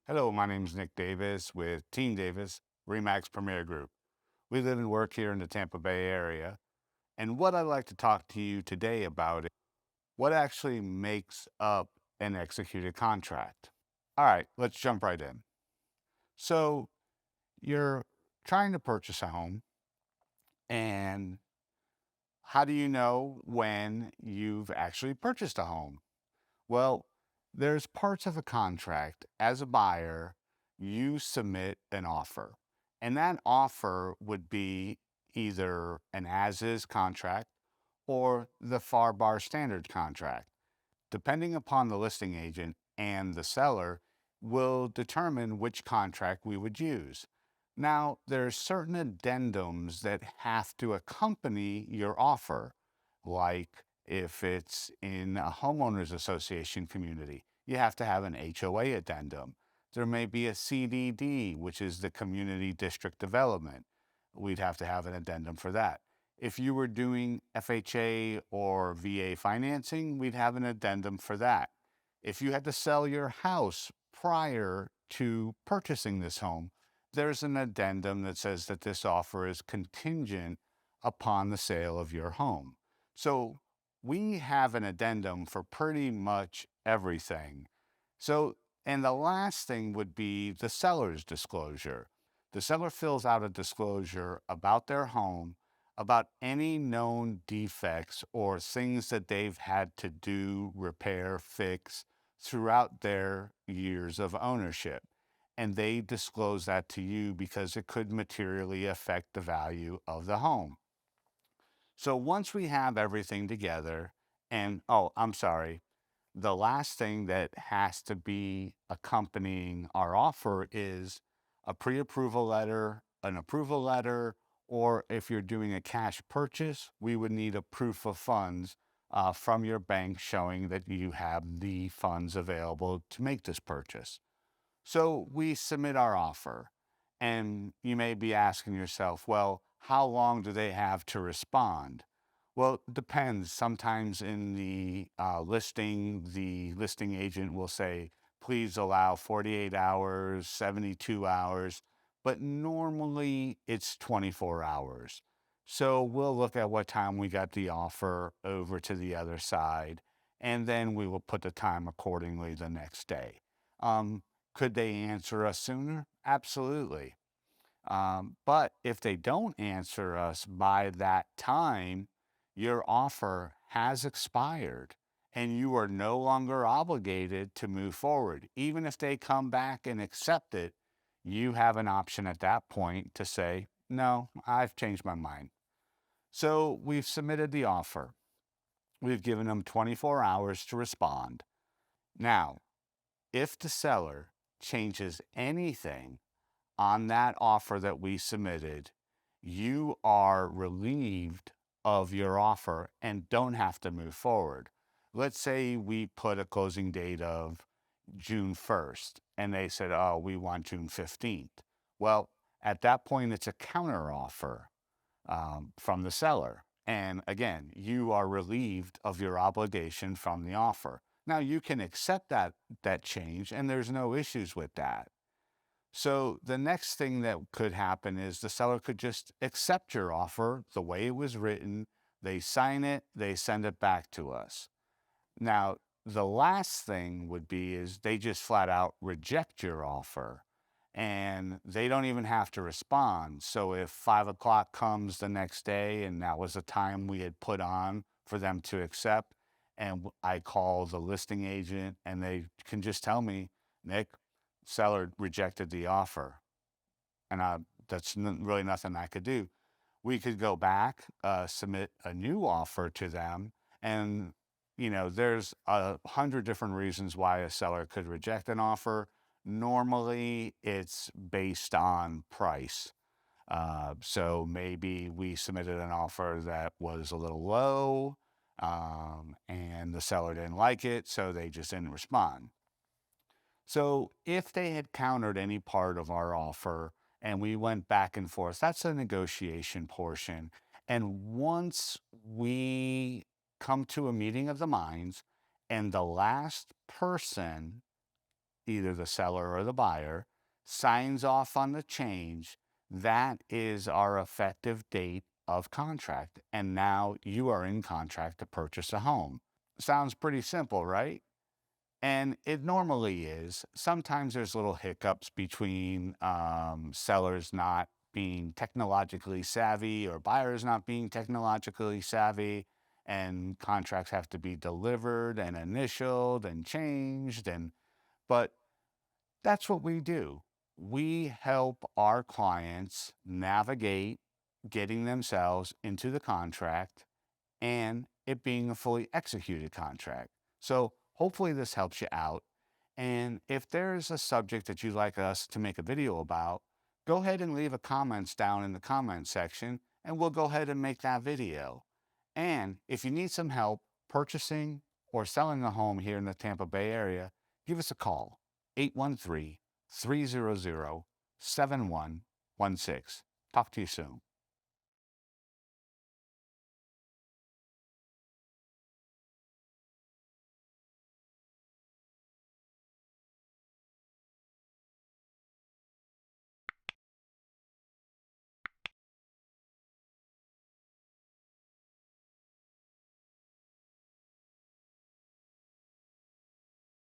Hello, my name is Nick Davis with Team Davis, Remax Premier Group. We live and work here in the Tampa Bay area. And what I'd like to talk to you today about is what actually makes up an executed contract. All right, let's jump right in. So, you're trying to purchase a home, and how do you know when you've actually purchased a home? Well, there's parts of a contract as a buyer, you submit an offer. And that offer would be either an as is contract or the FAR bar standard contract. Depending upon the listing agent and the seller, will determine which contract we would use. Now, there are certain addendums that have to accompany your offer, like if it's in a homeowners association community, you have to have an HOA addendum. There may be a CDD, which is the community district development. We'd have to have an addendum for that. If you were doing FHA or VA financing, we'd have an addendum for that. If you had to sell your house prior to purchasing this home, there's an addendum that says that this offer is contingent upon the sale of your home. So we have an addendum for pretty much everything. So, and the last thing would be the seller's disclosure. The seller fills out a disclosure about their home, about any known defects or things that they've had to do, repair, fix throughout their years of ownership. And they disclose that to you because it could materially affect the value of the home. So once we have everything together, and oh, I'm sorry, the last thing that has to be accompanying our offer is a pre approval letter, an approval letter, or if you're doing a cash purchase, we would need a proof of funds from your bank showing that you have the funds available to make this purchase. So we submit our offer, and you may be asking yourself, well, how long do they have to respond? Well, it depends. Sometimes in the listing agent will say, please allow 48 hours, 72 hours, but normally it's 24 hours. So we'll look at what time we got the offer over to the other side, and then we will put the time accordingly the next day. Um, could they answer us sooner? Absolutely. But if they don't answer us by that time, your offer has expired and you are no longer obligated to move forward. Even if they come back and accept it, you have an option at that point to say, no, I've changed my mind. So we've submitted the offer. We've given them 24 hours to respond. Now, if the seller changes anything on that offer that we submitted, you are relieved of your offer and don't have to move forward. Let's say we put a closing date of June 1st and they said, oh, we want June 15th. Well, at that point, it's a counter offer from the seller. And again, you are relieved of your obligation from the offer. Now you can accept that change and there's no issues with that. So the next thing that could happen is the seller could just accept your offer the way it was written. They sign it, they send it back to us. Now, the last thing would be is they just flat out reject your offer and they don't even have to respond. So if 5 o'clock comes the next day and that was a time we had put on for them to accept, and I call the listing agent and they can just tell me, Nick, seller rejected the offer. And that's really nothing I could do. We could go back, submit a new offer to them. And, there's 100 different reasons why a seller could reject an offer. Normally, it's based on price. So maybe we submitted an offer that was a little low, and the seller didn't like it, so they just didn't respond. So if they had countered any part of our offer and we went back and forth, that's a negotiation portion. And once we come to a meeting of the minds and the last person either the seller or the buyer, signs off on the change, that is our effective date of contract. And now you are in contract to purchase a home. Sounds pretty simple, right? And it normally is. Sometimes there's little hiccups between sellers not being technologically savvy or buyers not being technologically savvy, and contracts have to be delivered and initialed and changed. But that's what we do. We help our clients navigate getting themselves into the contract and it being a fully executed contract. So hopefully this helps you out. And if there's a subject that you'd like us to make a video about, go ahead and leave a comments down in the comment section and we'll go ahead and make that video. And if you need some help purchasing or selling a home here in the Tampa Bay area, give us a call, 813-300-7116. Talk to you soon.